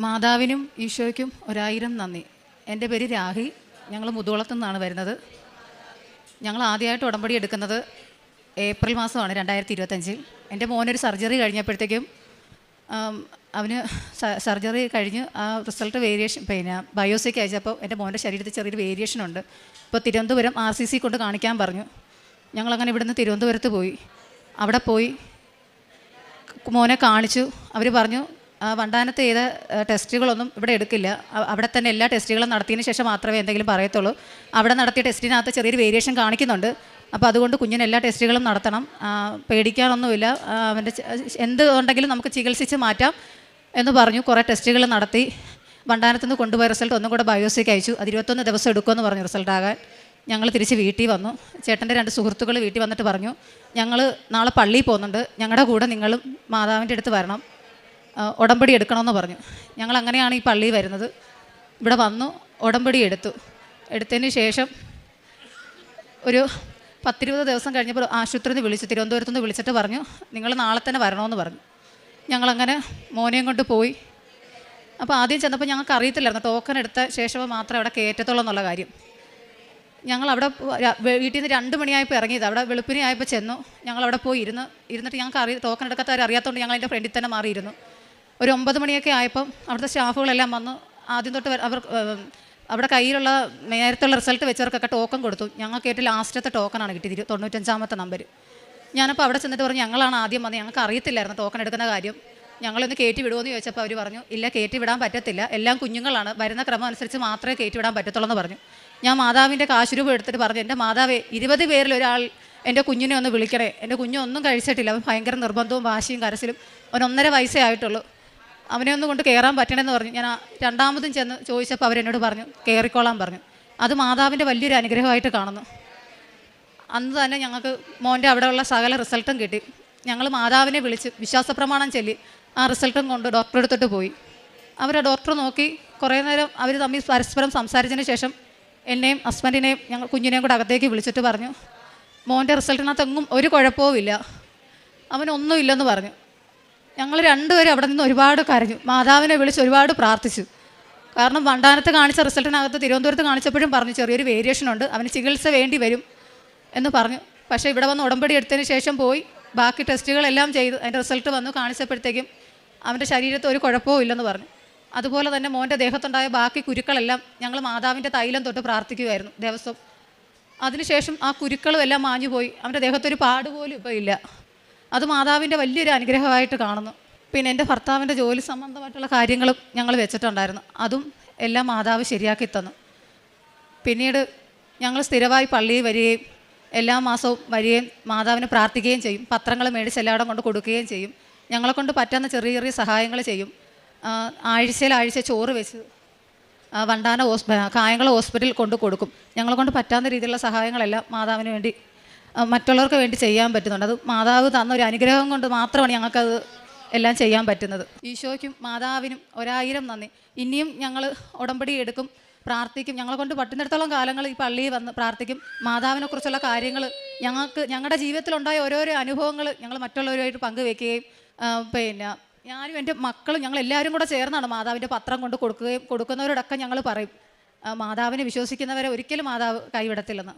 മാതാവിനും ഈശോയ്ക്കും ഒരായിരം നന്ദി. എൻ്റെ പേര് രാഹി. ഞങ്ങൾ മുതുകുളത്തു നിന്നാണ് വരുന്നത്. ഞങ്ങൾ ആദ്യമായിട്ട് ഉടമ്പടി എടുക്കുന്നത് ഏപ്രിൽ മാസമാണ് 2025. എൻ്റെ മോനൊരു സർജറി കഴിഞ്ഞപ്പോഴത്തേക്കും അവന് സർജറി കഴിഞ്ഞ് ആ റിസൾട്ട് വേരിയേഷൻ ബയോസിക്ക് അയച്ചപ്പോൾ എൻ്റെ മോൻ്റെ ശരീരത്തിൽ ചെറിയൊരു വേരിയേഷനുണ്ട്. ഇപ്പോൾ തിരുവനന്തപുരം RCC കൊണ്ട് കാണിക്കാൻ പറഞ്ഞു. ഞങ്ങളങ്ങനെ ഇവിടുന്ന് തിരുവനന്തപുരത്ത് പോയി. അവിടെ പോയി മോനെ കാണിച്ചു. അവർ പറഞ്ഞു വണ്ടാനത്ത് ചെയ്ത ടെസ്റ്റുകളൊന്നും ഇവിടെ എടുക്കില്ല, അവിടെ തന്നെ എല്ലാ ടെസ്റ്റുകളും നടത്തിയതിന് ശേഷം മാത്രമേ എന്തെങ്കിലും പറയത്തുള്ളൂ. അവിടെ നടത്തിയ ടെസ്റ്റിനകത്ത് ചെറിയൊരു വേരിയേഷൻ കാണിക്കുന്നുണ്ട്. അപ്പോൾ അതുകൊണ്ട് കുഞ്ഞിന് എല്ലാ ടെസ്റ്റുകളും നടത്തണം, പേടിക്കാനൊന്നുമില്ല, അവൻ്റെ എന്ത് ഉണ്ടെങ്കിലും നമുക്ക് ചികിത്സിച്ച് മാറ്റാം എന്ന് പറഞ്ഞു. കുറേ ടെസ്റ്റുകൾ നടത്തി വണ്ടാനത്ത് നിന്ന് കൊണ്ടുപോയ റിസൾട്ട് ഒന്നും കൂടെ ബയോസിക്ക് അയച്ചു. അത് 21 ദിവസം എടുക്കുമെന്ന് പറഞ്ഞു റിസൾട്ട് ആകാൻ. ഞങ്ങൾ തിരിച്ച് വീട്ടിൽ വന്നു. ചേട്ടൻ്റെ 2 സുഹൃത്തുക്കൾ വീട്ടിൽ വന്നിട്ട് പറഞ്ഞു, ഞങ്ങൾ നാളെ പള്ളിയിൽ പോകുന്നുണ്ട്, ഞങ്ങളുടെ കൂടെ നിങ്ങളും മാതാവിൻ്റെ അടുത്ത് വരണം, ഉടമ്പടി എടുക്കണമെന്ന് പറഞ്ഞു. ഞങ്ങൾ അങ്ങനെയാണ് ഈ പള്ളിയിൽ വരുന്നത്. ഇവിടെ വന്നു ഉടമ്പടി എടുത്തതിന് ശേഷം ഒരു 10-20 ദിവസം കഴിഞ്ഞപ്പോൾ ആശുപത്രിയിൽ നിന്ന് വിളിച്ചു, തിരുവനന്തപുരത്ത് നിന്ന് വിളിച്ചിട്ട് പറഞ്ഞു നിങ്ങൾ നാളെ തന്നെ വരണമെന്ന് പറഞ്ഞു. ഞങ്ങളങ്ങനെ മോനെയും കൊണ്ട് പോയി. അപ്പോൾ ആദ്യം ചെന്നപ്പോൾ ഞങ്ങൾക്ക് അറിയത്തില്ലായിരുന്നു, ടോക്കൺ എടുത്ത ശേഷം മാത്രമേ അവിടെ കയറ്റത്തുള്ളൂ എന്നുള്ള കാര്യം. ഞങ്ങളവിടെ വീട്ടിൽ നിന്ന് 2 മണിയായപ്പോൾ ഇറങ്ങിയത്. അവിടെ വെളുപ്പിനെ ആയപ്പോൾ ചെന്നു. ഞങ്ങളവിടെ പോയി ഇരുന്നിട്ട് ഞങ്ങൾക്ക് ടോക്കൺ എടുക്കാത്തവർ അറിയാത്തതുകൊണ്ട് ഞങ്ങൾ അതിൻ്റെ ഫ്രണ്ടിൽ തന്നെ മാറിയിരുന്നു. ഒരു 9 മണിയൊക്കെ ആയപ്പം അവിടുത്തെ സ്റ്റാഫുകളെല്ലാം വന്നു. ആദ്യം തൊട്ട് അവർ അവിടെ കയ്യിലുള്ള നേരത്തുള്ള റിസൾട്ട് വെച്ചവർക്കൊക്കെ ടോക്കൺ കൊടുത്തു. ഞങ്ങൾക്ക് ഏറ്റവും ലാസ്റ്റത്തെ ടോക്കണാണ് കിട്ടിയത്, 95ാമത്തെ നമ്പർ. ഞാനപ്പോൾ അവിടെ ചെന്നിട്ട് പറഞ്ഞു ഞങ്ങളാണ് ആദ്യം വന്നത്, ഞങ്ങൾക്ക് അറിയത്തില്ലായിരുന്നു ടോക്കൺ എടുക്കുന്ന കാര്യം, ഞങ്ങളൊന്ന് കയറ്റി വിടുമെന്ന് ചോദിച്ചപ്പോൾ അവർ പറഞ്ഞു ഇല്ല, കയറ്റി വിടാൻ പറ്റത്തില്ല, എല്ലാം കുഞ്ഞുങ്ങളാണ്, വരുന്ന ക്രമം അനുസരിച്ച് മാത്രമേ കയറ്റി വിടാൻ പറ്റത്തുള്ളൂ എന്ന് പറഞ്ഞു. ഞാൻ മാതാവിൻ്റെ കാശുരൂപം എടുത്തിട്ട് പറഞ്ഞു, എൻ്റെ മാതാവേ 20 പേരിൽ ഒരാൾ എൻ്റെ കുഞ്ഞിനെ ഒന്ന് വിളിക്കണേ, എൻ്റെ കുഞ്ഞൊന്നും കഴിച്ചിട്ടില്ല, അവൻ ഭയങ്കര നിർബന്ധവും വാശിയും കരച്ചിലും, അവൻ 1.5 വയസ്സേ ആയിട്ടുള്ളൂ, അവനെ ഒന്ന് കൊണ്ട് കയറാൻ പറ്റണമെന്ന് പറഞ്ഞു. ഞാൻ രണ്ടാമതും ചെന്ന് ചോദിച്ചപ്പോൾ അവരെന്നോട് പറഞ്ഞു കയറിക്കോളാൻ പറഞ്ഞു. അത് മാതാവിൻ്റെ വലിയൊരു അനുഗ്രഹമായിട്ട് കാണുന്നു. അന്ന് തന്നെ ഞങ്ങൾക്ക് മോൻ്റെ അവിടെയുള്ള സകല റിസൾട്ടും കിട്ടി. ഞങ്ങൾ മാതാവിനെ വിളിച്ച് വിശ്വാസപ്രമാണം ചൊല്ലി ആ റിസൾട്ടും കൊണ്ട് ഡോക്ടറെ അടുത്തോട്ട് പോയി. അവരെ ഡോക്ടർ നോക്കി കുറേ നേരം അവർ തമ്മിൽ പരസ്പരം സംസാരിച്ചതിന് ശേഷം എന്നെയും ഹസ്ബൻഡിനെയും ഞങ്ങൾ കുഞ്ഞിനെയും കൂടെ അകത്തേക്ക് വിളിച്ചിട്ട് പറഞ്ഞു മോൻ്റെ റിസൾട്ടിനകത്തെങ്ങും ഒരു കുഴപ്പവുമില്ല, അവനൊന്നുമില്ലെന്ന് പറഞ്ഞു. ഞങ്ങൾ 2 പേരും അവിടെ നിന്ന് ഒരുപാട് കരഞ്ഞു, മാതാവിനെ വിളിച്ച് ഒരുപാട് പ്രാർത്ഥിച്ചു. കാരണം വണ്ടാനത്ത് കാണിച്ച റിസൾട്ടിനകത്ത് തിരുവനന്തപുരത്ത് കാണിച്ചപ്പോഴും പറഞ്ഞു ചെറിയൊരു വേരിയേഷനുണ്ട്, അവന് ചികിത്സ വേണ്ടി വരും എന്ന് പറഞ്ഞു. പക്ഷേ ഇവിടെ വന്ന് ഉടമ്പടി എടുത്തതിന് ശേഷം പോയി ബാക്കി ടെസ്റ്റുകളെല്ലാം ചെയ്തു. അതിൻ്റെ റിസൾട്ട് വന്നു കാണിച്ചപ്പോഴത്തേക്കും അവൻ്റെ ശരീരത്തിൽ ഒരു കുഴപ്പവും ഇല്ലെന്ന് പറഞ്ഞു. അതുപോലെ തന്നെ മോൻ്റെ ദേഹത്തുണ്ടായ ബാക്കി കുരുക്കളെല്ലാം ഞങ്ങൾ മാതാവിൻ്റെ തൈലം തൊട്ട് പ്രാർത്ഥിക്കുമായിരുന്നു ദിവസം. അതിനുശേഷം ആ കുരുക്കളും എല്ലാം മാഞ്ഞു പോയി, അവൻ്റെ ദേഹത്തൊരു പാട് പോലും ഇപ്പോൾ ഇല്ല. അത് മാതാവിൻ്റെ വലിയൊരു അനുഗ്രഹമായിട്ട് കാണുന്നു. പിന്നെ എൻ്റെ ഭർത്താവിൻ്റെ ജോലി സംബന്ധമായിട്ടുള്ള കാര്യങ്ങളും ഞങ്ങൾ വെച്ചിട്ടുണ്ടായിരുന്നു, അതും എല്ലാം മാതാവ് ശരിയാക്കി തന്നു. പിന്നീട് ഞങ്ങൾ സ്ഥിരമായി പള്ളിയിൽ വരികയും എല്ലാ മാസവും വരികയും മാതാവിനെ പ്രാർത്ഥിക്കുകയും ചെയ്യും. പത്രങ്ങൾ മേടിച്ച് എല്ലായിടം കൊണ്ട് കൊടുക്കുകയും ചെയ്യും. ഞങ്ങളെക്കൊണ്ട് പറ്റുന്ന ചെറിയ ചെറിയ സഹായങ്ങൾ ചെയ്യും. ആഴ്ച ചോറ് വെച്ച് വണ്ടാന കായംകുളം ഹോസ്പിറ്റലിൽ കൊണ്ട് കൊടുക്കും. ഞങ്ങളെക്കൊണ്ട് പറ്റാവുന്ന രീതിയിലുള്ള സഹായങ്ങളെല്ലാം മാതാവിന് വേണ്ടി മറ്റുള്ളവർക്ക് വേണ്ടി ചെയ്യാൻ പറ്റുന്നുണ്ട്. അത് മാതാവ് തന്നൊരു അനുഗ്രഹം കൊണ്ട് മാത്രമാണ് ഞങ്ങൾക്കത് എല്ലാം ചെയ്യാൻ പറ്റുന്നത്. ഈശോയ്ക്കും മാതാവിനും 1000 നന്ദി. ഇനിയും ഞങ്ങൾ ഉടമ്പടി എടുക്കും, പ്രാർത്ഥിക്കും. ഞങ്ങളെ കൊണ്ട് പറ്റുന്നിടത്തോളം കാലങ്ങൾ ഈ പള്ളിയിൽ വന്ന് പ്രാർത്ഥിക്കും. മാതാവിനെക്കുറിച്ചുള്ള കാര്യങ്ങൾ ഞങ്ങളുടെ ജീവിതത്തിലുണ്ടായ ഓരോരോ അനുഭവങ്ങൾ ഞങ്ങൾ മറ്റുള്ളവരുമായിട്ട് പങ്കുവെക്കുകയും പിന്നെ ഞാനും എൻ്റെ മക്കളും ഞങ്ങളെല്ലാവരും കൂടെ ചേർന്നാണ് മാതാവിൻ്റെ പത്രം കൊണ്ട് കൊടുക്കുന്നവരോടൊക്കെ ഞങ്ങൾ പറയും മാതാവിനെ വിശ്വസിക്കുന്നവരെ ഒരിക്കലും മാതാവ് കൈവിടത്തില്ലെന്ന്.